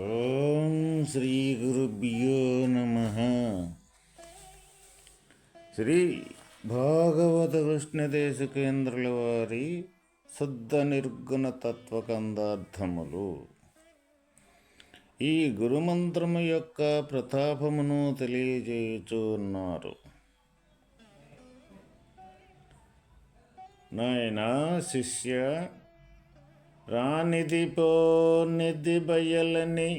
ఓం శ్రీ గురుభ్యో నమ. శ్రీ భాగవత కృష్ణదేశ కేంద్రుల వారి శుద్ధ నిర్గుణ తత్వకందార్థములు. ఈ గురుమంత్రము యొక్క ప్రతాపమును తెలియజేయుచున్నారు. నాయనా శిష్య, రానిది పోనిది బయలని,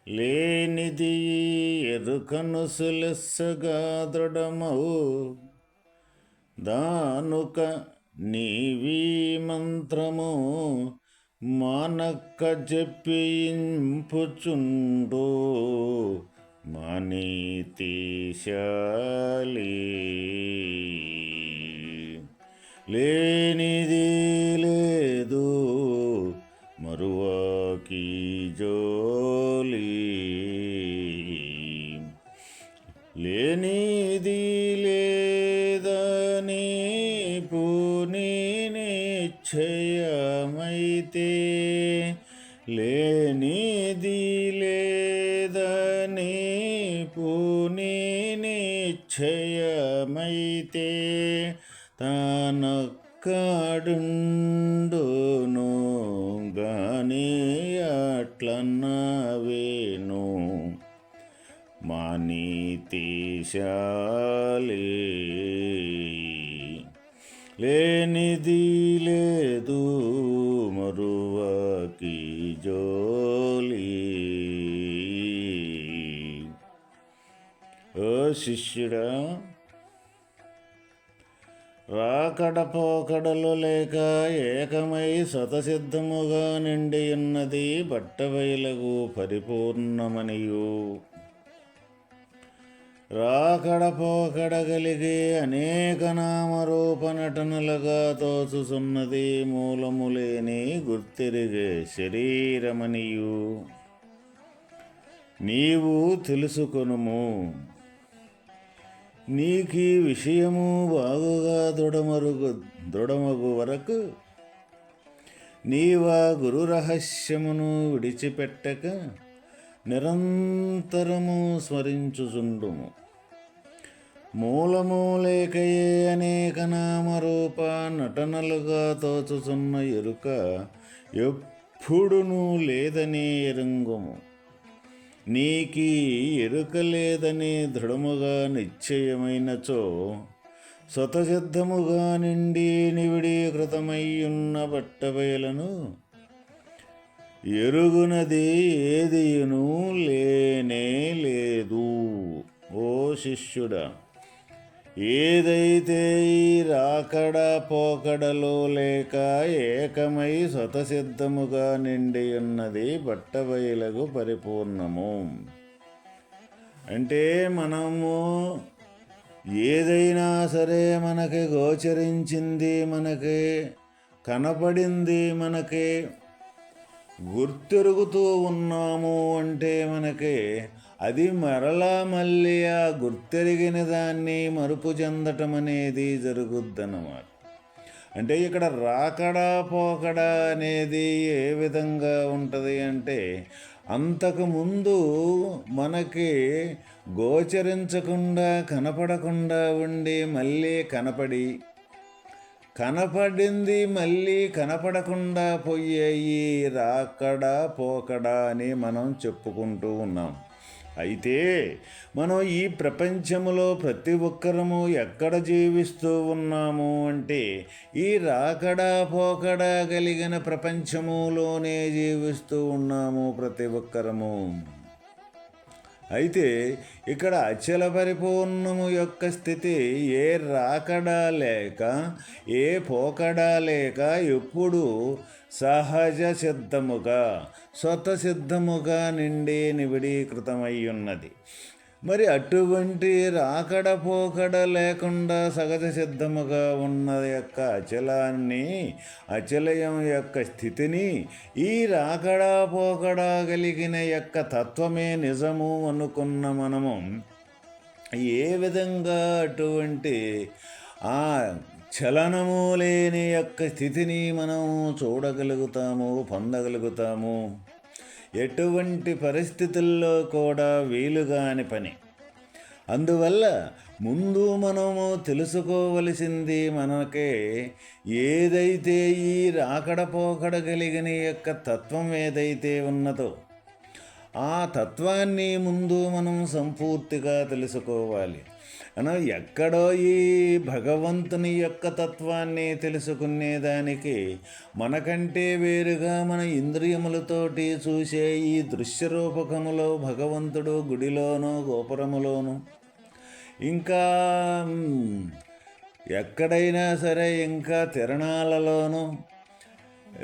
లేనిది ఎరుకను సులెస్సగా దృఢమవు, దానుక నీవీ మంత్రము మానక్క జప్పింపుచుండు మానీతిశాలి. లేనిది లేదు మరువాకి జోలి, లేనిది లేదని పూని నిశ్చయమైతే, లేనిది లేదని పూని నిశ్చయమైతే, తానొక్కడుండును గాని అట్లన్నవేను మానీతిశాలి. లేనిది లేదు మరువకి జోలి. ఓ శిష్యుడా, రాకడ పోకడలు లేక ఏకమై స్వతసిద్ధముగా నిండియున్నది బట్టబయలుగు పరిపూర్ణమనియు, రాకడ పోకడ కలిగి అనేక నామరూప నటనలుగా తోచుచున్నది మూలము లేని గుర్తిరిగే శరీరమనియు నీవు తెలుసుకొనుము. నీకీ విషయము బాగుగా దృఢమగు వరకు నీవా గురు రహస్యమును విడిచిపెట్టక నిరంతరము స్మరించుచుండుము. మూలము లేకయే అనేక నామరూప నటనలుగా తోచుచున్న ఎరుక ఎప్పుడునూ లేదని ఎరుంగుము. నీకీ ఎరుక లేదని దృఢముగా నిశ్చయమైనచో, స్వతసిద్ధముగా నిండి నివిడీకృతమయ్యున్న బట్టబయలను ఎరుగునది ఏదియును లేనే లేదు. ఓ శిష్యుడా, ఏదైతే ఈ రాకడ పోకడలో లేక ఏకమై స్వతసిద్ధముగా నిండి ఉన్నది బట్టబయలుగు పరిపూర్ణము. అంటే మనము ఏదైనా సరే మనకి గోచరించింది, మనకి కనపడింది, మనకి గుర్తెరుగుతూ ఉన్నాము అంటే మనకి అది మరలా మళ్ళీ ఆ గుర్తెరిగిన దాన్ని మరుపు చెందటం అనేది జరుగుద్దన్నమాట. అంటే ఇక్కడ రాకడా పోకడా అనేది ఏ విధంగా ఉంటుంది అంటే, అంతకుముందు మనకి గోచరించకుండా కనపడకుండా ఉండి మళ్ళీ కనపడింది మళ్ళీ కనపడకుండా పోయేయి రాకడా పోకడా అని మనం చెప్పుకుంటూ ఉన్నాం. అయితే మనం ఈ ప్రపంచంలో ప్రతి ఒక్కరము ఎక్కడ జీవిస్తూ ఉన్నాము అంటే ఈ రాకడా పోకడా కలిగిన ప్రపంచములోనే జీవిస్తూ ఉన్నాము ప్రతి ఒక్కరము. అయితే ఇక్కడ అచల పరిపూర్ణము యొక్క స్థితి ఏ రాకడా లేక ఏ పోకడా లేక ఎప్పుడు సహజ సిద్ధముగా స్వతసిద్ధముగా నిండి నివిడీకృతమయ్యున్నది. మరి అటువంటి రాకడ పోకడ లేకుండా సహజ సిద్ధముగా ఉన్న యొక్క అచలయం యొక్క స్థితిని ఈ రాకడా పోకడా కలిగిన యొక్క తత్వమే నిజము అనుకున్న మనము ఏ విధంగా అటువంటి ఆ చలనము లేని యొక్క స్థితిని మనం చూడగలుగుతాము, పొందగలుగుతాము. ఎటువంటి పరిస్థితుల్లో కూడా వీలుగాని పని. అందువల్ల ముందు మనము తెలుసుకోవలసింది మనకే ఏదైతే ఈ రాకడ పోకడ కలిగిన యొక్క తత్వం ఏదైతే ఉన్నదో ఆ తత్వాన్ని ముందు మనం సంపూర్తిగా తెలుసుకోవాలి. మనం ఎక్కడో ఈ భగవంతుని యొక్క తత్వాన్ని తెలుసుకునేదానికి మనకంటే వేరుగా మన ఇంద్రియములతోటి చూసే ఈ దృశ్యరూపకములో భగవంతుడు గుడిలోనూ గోపురములోనూ ఇంకా ఎక్కడైనా సరే ఇంకా తిరణాలలోనూ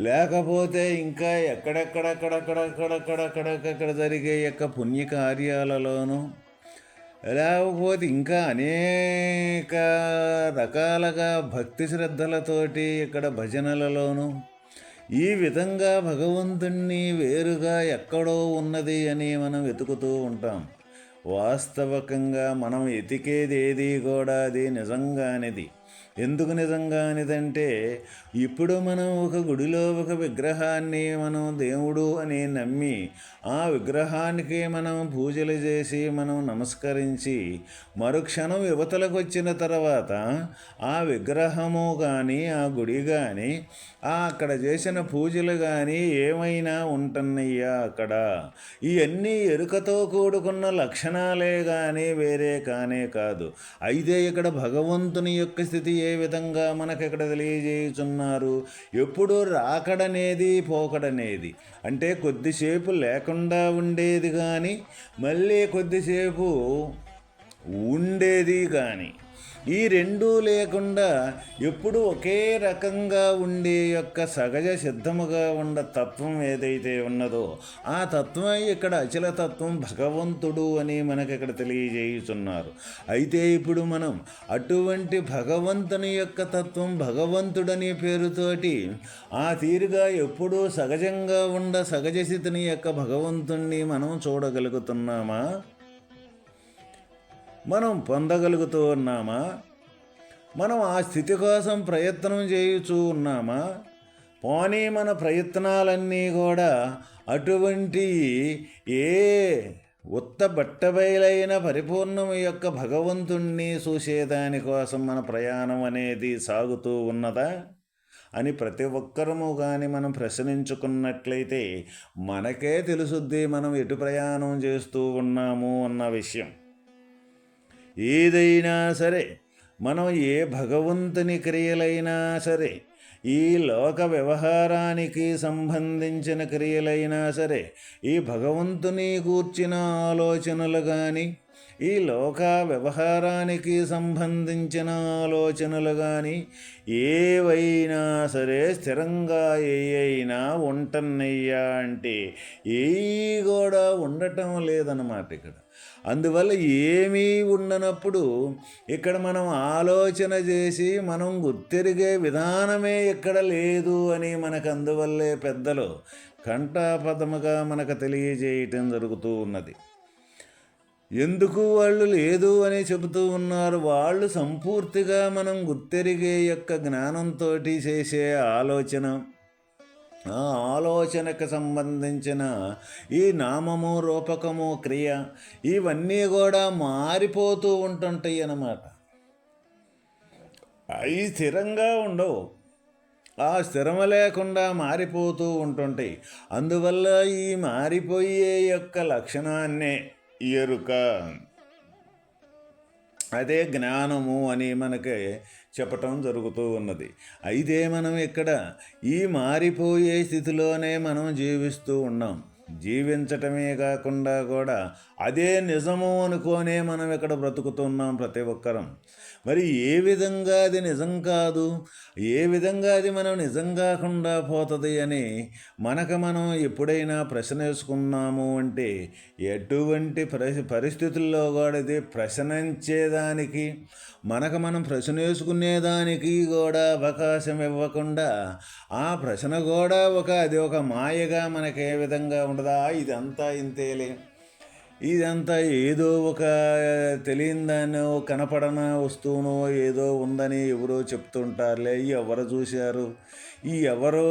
లేకపోతే ఇంకా ఎక్కడెక్కడెక్కడెక్కడెక్కడెక్కడెక్కడ జరిగే యొక్క పుణ్యకార్యాలలోనూ లేకపోతే ఇంకా అనేక రకాలుగా భక్తి శ్రద్ధలతోటి ఇక్కడ భజనలలోనూ ఈ విధంగా భగవంతుణ్ణి వేరుగా ఎక్కడో ఉన్నది అని మనం వెతుకుతూ ఉంటాం. వాస్తవకంగా మనం ఎతికేది ఏది కూడా అది నిజంగానిది. ఎందుకు నిజంగానిదంటే ఇప్పుడు మనం ఒక గుడిలో ఒక విగ్రహాన్ని మనం దేవుడు అని నమ్మి ఆ విగ్రహానికి మనం పూజలు చేసి మనం నమస్కరించి మరుక్షణం యువతలకు వచ్చిన తర్వాత ఆ విగ్రహము కానీ ఆ గుడి కానీ అక్కడ చేసిన పూజలు కానీ ఏమైనా ఉంటున్నాయా అక్కడ? ఇవన్నీ ఎరుకతో కూడుకున్న లక్షణాలే కానీ వేరే కానే కాదు. అయితే ఇక్కడ భగవంతుని యొక్క స్థితి ఏ విధంగా మనకి ఇక్కడ తెలియజేయుచున్నారు. ఎప్పుడు రాకడనేది పోకడనేది అంటే కొద్దిసేపు లేకుండా ఉండేది కానీ మళ్ళీ కొద్దిసేపు ఉండేది కానీ ఈ రెండూ లేకుండా ఎప్పుడు ఒకే రకంగా ఉండే యొక్క సహజ సిద్ధముగా ఉన్న తత్వం ఏదైతే ఉన్నదో ఆ తత్వం ఇక్కడ అచల తత్వం భగవంతుడు అని మనకి ఇక్కడ తెలియజేయుచున్నారు. అయితే ఇప్పుడు మనం అటువంటి భగవంతుని యొక్క తత్వం భగవంతుడనే పేరుతోటి ఆ తీరుగా ఎప్పుడూ సహజంగా సహజ స్థితిని యొక్క భగవంతుణ్ణి మనం చూడగలుగుతున్నామా? మనం పొందగలుగుతూ ఉన్నామా? మనం ఆ స్థితి కోసం ప్రయత్నం చేయుచూ ఉన్నామా? పోనీ మన ప్రయత్నాలన్నీ కూడా అటువంటి ఏ బట్టబయలైన పరిపూర్ణం యొక్క భగవంతుణ్ణి చూసేదానికోసం మన ప్రయాణం అనేది సాగుతూ ఉన్నదా అని ప్రతి ఒక్కరము కానీ మనం ప్రశ్నించుకున్నట్లయితే మనకే తెలుసుద్ది మనం ఎటు ప్రయాణం చేస్తూ ఉన్నాము అన్న విషయం. ఏదైనా సరే మనం ఏ భగవంతుని క్రియలైనా సరే ఈ లోక వ్యవహారానికి సంబంధించిన క్రియలైనా సరే ఈ భగవంతుని గూర్చిన ఆలోచనలు కానీ ఈ లోక వ్యవహారానికి సంబంధించిన ఆలోచనలు కానీ ఏవైనా సరే స్థిరంగా అయినా ఉంటున్నాయ్యా అంటే ఏ కూడా ఉండటం లేదన్నమాట ఇక్కడ. అందువల్ల ఏమీ ఉండనప్పుడు ఇక్కడ మనం ఆలోచన చేసి మనం గుర్తెరిగే విధానమే ఇక్కడ లేదు అని మనకు అందువల్లే పెద్దలు కంఠాపదముగా మనకు తెలియజేయటం జరుగుతూ ఉన్నది. ఎందుకు వాళ్ళు లేదు అని చెబుతూ ఉన్నారు? వాళ్ళు సంపూర్తిగా మనం గుర్తెరిగే యొక్క జ్ఞానంతో చేసే ఆలోచన ఆ ఆలోచనకు సంబంధించిన ఈ నామము రూపకము క్రియ ఇవన్నీ కూడా మారిపోతూ ఉంటుంటాయి అన్నమాట. అవి స్థిరంగా ఉండవు, ఆ స్థిరమ లేకుండా మారిపోతూ ఉంటుంటాయి. అందువల్ల ఈ మారిపోయే యొక్క లక్షణాన్నే ఎరుక, అదే జ్ఞానము అని మనకి చెప్పటం జరుగుతూ ఉన్నది. అయితే మనం ఇక్కడ ఈ మారిపోయే స్థితిలోనే మనం జీవిస్తూ ఉన్నాం. జీవించటమే కాకుండా కూడా అదే నిజము అనుకోనే మనం ఇక్కడ బ్రతుకుతున్నాం ప్రతి ఒక్కరం. మరి ఏ విధంగా అది నిజం కాదు, ఏ విధంగా అది మనం నిజం కాకుండా పోతుంది అని మనం ఎప్పుడైనా ప్రశ్న వేసుకున్నాము అంటే ఎటువంటి పరిస్థితుల్లో కూడా ఇది ప్రశ్నించేదానికి మనం ప్రశ్న వేసుకునేదానికి కూడా అవకాశం ఇవ్వకుండా ఆ ప్రశ్న కూడా అది ఒక మాయగా మనకు ఏ విధంగా ఉండదా, ఇదంతా ఇంతేలే, ఇదంతా ఏదో ఒక తెలియని దాన్నో కనపడన వస్తువునో ఏదో ఉందని ఎవరో చెప్తుంటారులే. ఎవరు చూశారు, ఎవరో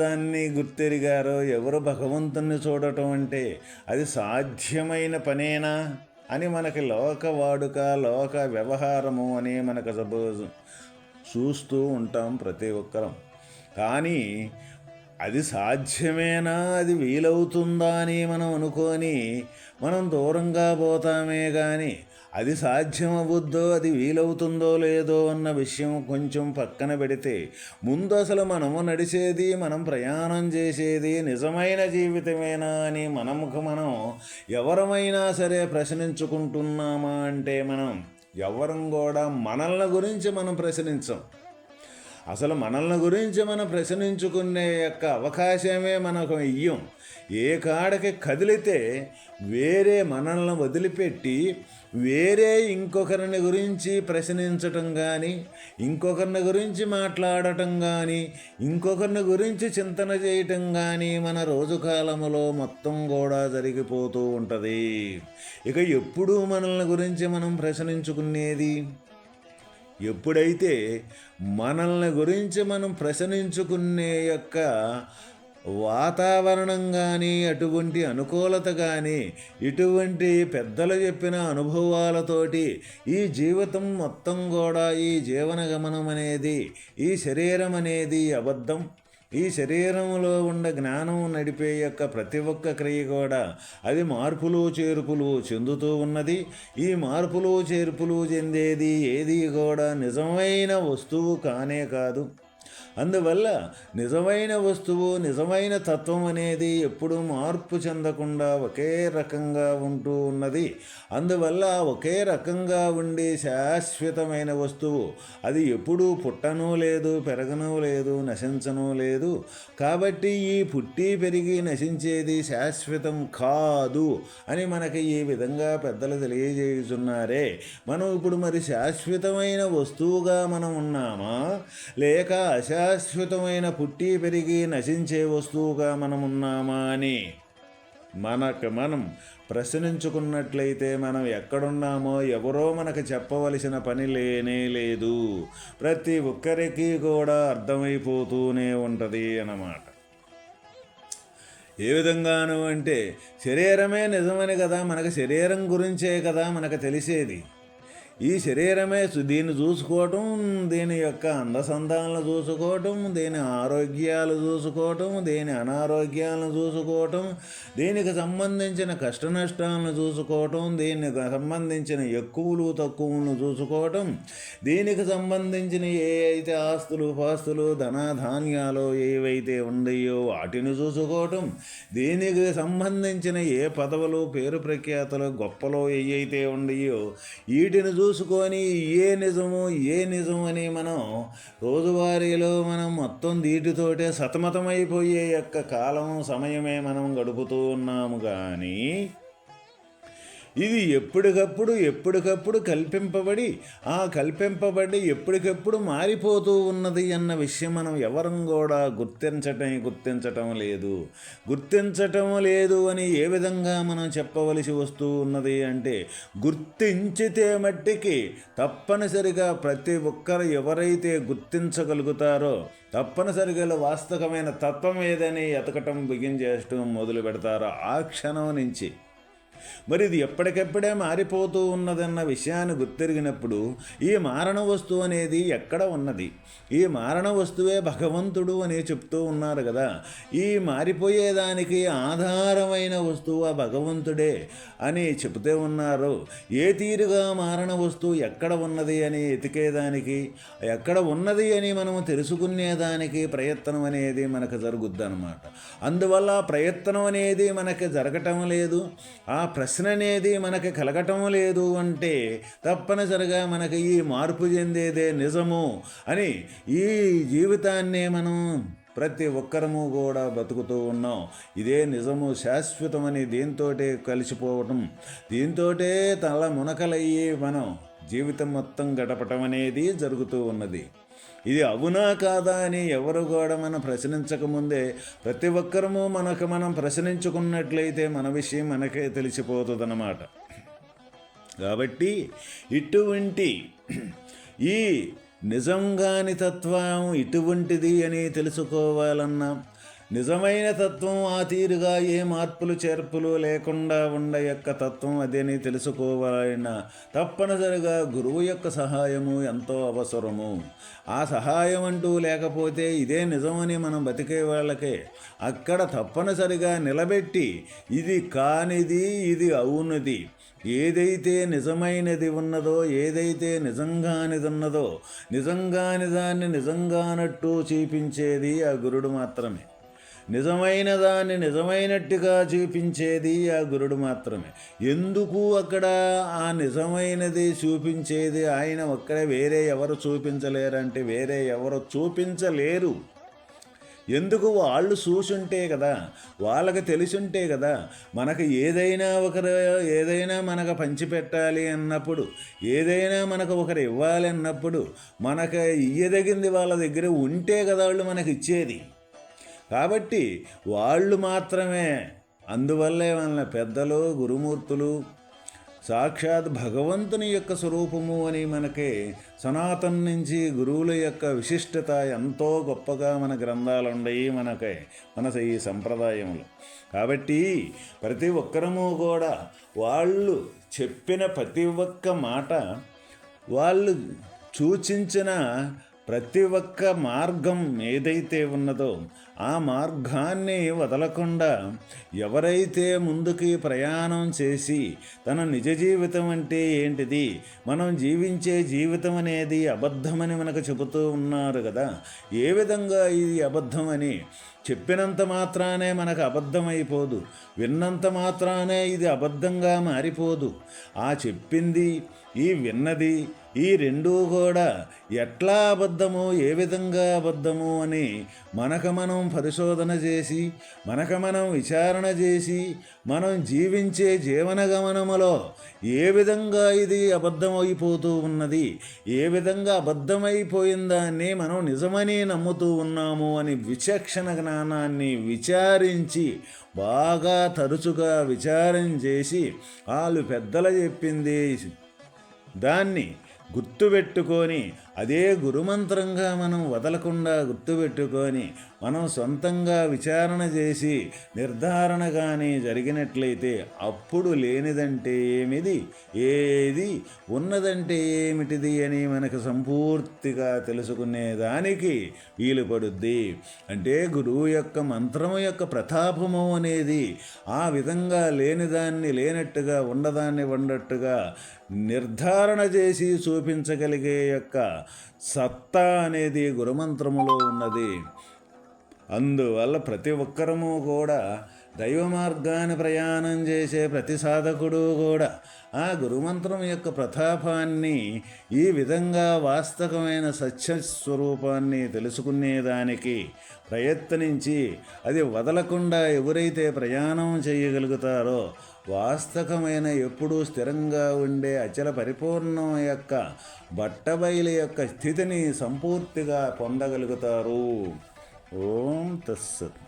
దాన్ని గుర్తెరిగారో, ఎవరు భగవంతుణ్ణి చూడటం అంటే అది సాధ్యమైన పనేనా అని మనకి లోక వాడుక, లోక వ్యవహారము అని మనకు చూస్తూ ఉంటాం ప్రతి ఒక్కరం. కానీ అది సాధ్యమేనా, అది వీలవుతుందా అని మనం అనుకొని మనం దూరంగా పోతామే కానీ అది సాధ్యం అవ్వద్దో, అది వీలవుతుందో లేదో అన్న విషయం కొంచెం పక్కన పెడితే ముందు అసలు మనము నడిచేది, మనం ప్రయాణం చేసేది నిజమైన జీవితమేనా అని మనం ఎవరమైనా సరే ప్రశ్నించుకుంటున్నామా అంటే మనం ఎవరం కూడా మనల్ని గురించి మనం ప్రశ్నించం. అసలు మనల్ని గురించి మనం ప్రశ్నించుకునే యొక్క అవకాశమే మనకు ఇయ్యం. ఏ కాడకి కదిలితే వేరే మనల్ని వదిలిపెట్టి వేరే ఇంకొకరిని గురించి ప్రశ్నించటం కానీ, ఇంకొకరిని గురించి మాట్లాడటం కానీ, ఇంకొకరిని గురించి చింతన చేయటం కానీ మన రోజు కాలములో మొత్తం కూడా జరిగిపోతూ ఉంటుంది. ఇక ఎప్పుడూ మనల్ని గురించి మనం ప్రశ్నించుకునేది ఎప్పుడైతే మనల్ని గురించి మనం ప్రశ్నించుకునే యొక్క వాతావరణం కానీ, అటువంటి అనుకూలత కానీ, ఇటువంటి పెద్దలు చెప్పిన అనుభవాలతోటి ఈ జీవితం మొత్తం కూడా, ఈ జీవన గమనం అనేది, ఈ శరీరం అనేది అబద్ధం, ఈ శరీరంలో ఉన్న జ్ఞానం నడిపే యొక్క ప్రతి ఒక్క క్రియ కూడా అది మార్పులు చేర్పులు చెందుతూ ఉన్నది. ఈ మార్పులు చేర్పులు చెందేది ఏది కూడా నిజమైన వస్తువు కానే కాదు. అందువల్ల నిజమైన వస్తువు, నిజమైన తత్వం అనేది ఎప్పుడూ మార్పు చెందకుండా ఒకే రకంగా ఉంటూ ఉన్నది. అందువల్ల ఒకే రకంగా ఉండే శాశ్వతమైన వస్తువు అది ఎప్పుడూ పుట్టనూ లేదు, పెరగనూ లేదు, నశించనూ లేదు. కాబట్టి ఈ పుట్టి పెరిగి నశించేది శాశ్వతం కాదు అని మనకి ఈ విధంగా పెద్దలు తెలియజేయుచున్నారే. మనం ఇప్పుడు మరి శాశ్వతమైన వస్తువుగా మనం ఉన్నామా, లేక శాశ్వతమైన పుట్టి పెరిగి నశించే వస్తువుగా మనమున్నామా అని మనం ప్రశ్నించుకున్నట్లయితే మనం ఎక్కడున్నామో ఎవరో మనకు చెప్పవలసిన పని లేనే లేదు. ప్రతి ఒక్కరికి కూడా అర్థమైపోతూనే ఉంటుంది అన్నమాట. ఏ విధంగాను అంటే శరీరమే నిజమని కదా, మనకు శరీరం గురించే కదా మనకు తెలిసేది. ఈ శరీరమే దీన్ని చూసుకోవటం, దీని యొక్క అందసందాలను చూసుకోవటం, దీని ఆరోగ్యాలు చూసుకోవటం, దీని అనారోగ్యాలను చూసుకోవటం, దీనికి సంబంధించిన కష్ట నష్టాలను చూసుకోవటం, దీనికి సంబంధించిన ఎక్కువలు తక్కువలను చూసుకోవటం, దీనికి సంబంధించిన ఏ అయితే ఆస్తులు పాస్తులు ధనధాన్యాలు ఏవైతే ఉన్నాయో వాటిని చూసుకోవటం, దీనికి సంబంధించిన ఏ పదవులు పేరు ప్రఖ్యాతలు గొప్పలో ఏవైతే ఉన్నాయో వీటిని చూసుకొని ఏ నిజం అని మనం రోజువారీలో మనం మొత్తం వీటితోటే సతమతమైపోయే యొక్క కాలం సమయమే మనం గడుపుతూ ఉన్నాము. కానీ ఇది ఎప్పటికప్పుడు కల్పింపబడి ఎప్పటికప్పుడు మారిపోతూ ఉన్నది అన్న విషయం మనం ఎవరం కూడా గుర్తించటం లేదు అని ఏ విధంగా మనం చెప్పవలసి వస్తూ ఉన్నది అంటే, గుర్తించితే మట్టికి తప్పనిసరిగా ప్రతి ఒక్కరు ఎవరైతే గుర్తించగలుగుతారో తప్పనిసరిగా వాస్తవమైన తత్వం ఏదని ఎతకటం బిగించేయటం మొదలు పెడతారో ఆ క్షణం నుంచి మరి ఇది ఎప్పటికెప్పుడే మారిపోతూ ఉన్నదన్న విషయాన్ని గుర్తెరిగినప్పుడు ఈ మారణ వస్తువు అనేది ఎక్కడ ఉన్నది, ఈ మారణ వస్తువే భగవంతుడు అని చెప్తూ ఉన్నారు కదా. ఈ మారిపోయేదానికి ఆధారమైన వస్తువు ఆ భగవంతుడే అని చెబుతూ ఉన్నారు. ఏ తీరుగా మారణ వస్తువు ఎక్కడ ఉన్నది అని ఎతికేదానికి, ఎక్కడ ఉన్నది అని మనం తెలుసుకునేదానికి ప్రయత్నం అనేది మనకు జరుగుద్దన్నమాట. అందువల్ల ప్రయత్నం అనేది మనకి జరగటం లేదు, ఆ ప్రశ్న అనేది మనకి కలగటం లేదు అంటే తప్పనిసరిగా మనకి ఈ మార్పు చెందేదే నిజము అని ఈ జీవితాన్నే మనం ప్రతి ఒక్కరము కూడా బతుకుతూ ఉన్నాం. ఇదే నిజము, శాశ్వతమని దీంతోటే కలిసిపోవటం, దీంతోటే తల మునకలయ్యి మనం జీవితం మొత్తం గడపటం అనేది జరుగుతూ ఉన్నది. ఇది అవునా కాదా అని ఎవరు కూడా మనం ప్రశ్నించకముందే ప్రతి ఒక్కరము మనం ప్రశ్నించుకున్నట్లయితే మన విషయం మనకే తెలిసిపోతుందన్నమాట. కాబట్టి ఇటువంటి ఈ నిజంగాని తత్వం ఇటువంటిది అని తెలుసుకోవాలన్నా, నిజమైన తత్వం ఆ తీరుగా ఏ మార్పులు చేర్పులు లేకుండా ఉండ యొక్క తత్వం అదేని తెలుసుకోవాలన్నా తప్పనిసరిగా గురువు యొక్క సహాయము ఎంతో అవసరము. ఆ సహాయం అంటూ లేకపోతే ఇదే నిజమని మనం బతికే వాళ్ళకే అక్కడ తప్పనిసరిగా నిలబెట్టి ఇది కానిది ఇది అవునది, ఏదైతే నిజమైనది ఉన్నదో, ఏదైతే నిజంగానిది ఉన్నదో, నిజంగాని దాన్ని నిజంగానట్టు చూపించేది ఆ గురుడు మాత్రమే. నిజమైన దాన్ని నిజమైనట్టుగా చూపించేది ఆ గురుడు మాత్రమే. ఎందుకు అక్కడ ఆ నిజమైనది చూపించేది ఆయన ఒక్కడే, వేరే ఎవరు చూపించలేరంటే వేరే ఎవరు చూపించలేరు. ఎందుకు? వాళ్ళు చూసుంటే కదా, వాళ్ళకి తెలిసుంటే కదా. మనకు ఏదైనా మనకు పంచిపెట్టాలి అన్నప్పుడు, ఏదైనా మనకు ఒకరు ఇవ్వాలి అన్నప్పుడు మనకు ఇయ్యదగింది వాళ్ళ దగ్గర ఉంటే కదా వాళ్ళు మనకి ఇచ్చేది. కాబట్టి వాళ్ళు మాత్రమే, అందువల్లే వాళ్ళ పెద్దలు గురుమూర్తులు సాక్షాత్ భగవంతుని యొక్క స్వరూపము అని మనకి సనాతన నుంచి గురువుల యొక్క విశిష్టత ఎంతో గొప్పగా మన గ్రంథాలు ఉన్నాయి మన ఈ సంప్రదాయంలో. కాబట్టి ప్రతి ఒక్కరము కూడా వాళ్ళు చెప్పిన ప్రతి ఒక్క మాట, వాళ్ళు సూచించిన ప్రతి ఒక్క మార్గం ఏదైతే ఉన్నదో ఆ మార్గాన్ని వదలకుండా ఎవరైతే ముందుకి ప్రయాణం చేసి తన నిజ జీవితం అంటే ఏంటిది, మనం జీవించే జీవితం అనేది అబద్ధమని మనకు చెబుతూ ఉన్నారు కదా. ఏ విధంగా ఇది అబద్ధమని చెప్పినంత మాత్రానే మనకు అబద్ధమైపోదు, విన్నంత మాత్రానే ఇది అబద్ధంగా మారిపోదు. ఆ చెప్పింది ఈ విన్నది ఈ రెండూ కూడా ఎట్లా అబద్ధమో, ఏ విధంగా అబద్ధమో అని మనం పరిశోధన చేసి, మనం విచారణ చేసి, మనం జీవించే జీవన గమనములో ఏ విధంగా ఇది అబద్ధమైపోతూ ఉన్నది, ఏ విధంగా అబద్ధమైపోయిన దాన్ని మనం నిజమని నమ్ముతూ ఉన్నాము అని విచక్షణ జ్ఞానాన్ని విచారించి, బాగా తరచుగా విచారం చేసి వాళ్ళు పెద్దలు చెప్పింది దాన్ని గుర్తుపెట్టుకొని అదే గురుమంత్రంగా మనం వదలకుండా గుర్తుపెట్టుకొని మనం సొంతంగా విచారణ చేసి నిర్ధారణ కానీ జరిగినట్లయితే అప్పుడు లేనిదంటే ఏమిది, ఏది ఉన్నదంటే ఏమిటిది అని మనకు సంపూర్తిగా తెలుసుకునేదానికి వీలు పడుద్ది. అంటే గురువు యొక్క మంత్రము యొక్క ప్రతాపము అనేది ఆ విధంగా లేనిదాన్ని లేనట్టుగా, ఉండదాన్ని ఉండట్టుగా నిర్ధారణ చేసి చూపించగలిగే యొక్క సత్తా అనేది గురుమంత్రములో ఉన్నది. అందువల్ల ప్రతి ఒక్కరము కూడా దైవ మార్గాన్ని ప్రయాణం చేసే ప్రతి సాధకుడు కూడా ఆ గురుమంత్రం యొక్క ప్రతాపాన్ని, ఈ విధంగా వాస్తవమైన సత్యస్వరూపాన్ని తెలుసుకునేదానికి ప్రయత్నించి అది వదలకుండా ఎవరైతే ప్రయాణం చేయగలుగుతారో వాస్తవమైన ఎప్పుడూ స్థిరంగా ఉండే అచల పరిపూర్ణం యొక్క బట్టబయలు యొక్క స్థితిని సంపూర్తిగా పొందగలుగుతారు. ఓం తస్సత్.